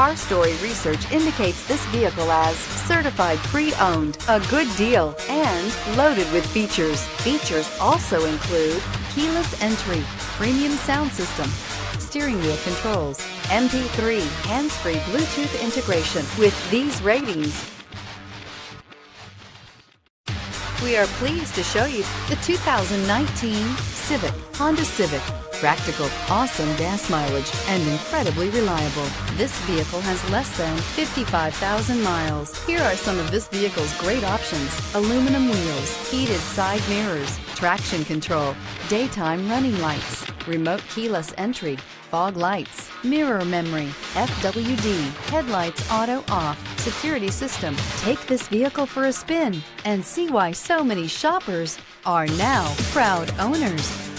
Car Story research indicates this vehicle as certified pre-owned, a good deal, and loaded with features. Features also include keyless entry, premium sound system, steering wheel controls, MP3, hands-free Bluetooth integration. With these ratings, we are pleased to show you the 2019 Civic, Honda Civic. Practical, awesome gas mileage, and incredibly reliable. This vehicle has less than 55,000 miles. Here are some of this vehicle's great options: aluminum wheels, heated side mirrors, traction control, daytime running lights, remote keyless entry, fog lights, mirror memory, FWD, headlights auto off, security system. Take this vehicle for a spin and see why so many shoppers are now proud owners.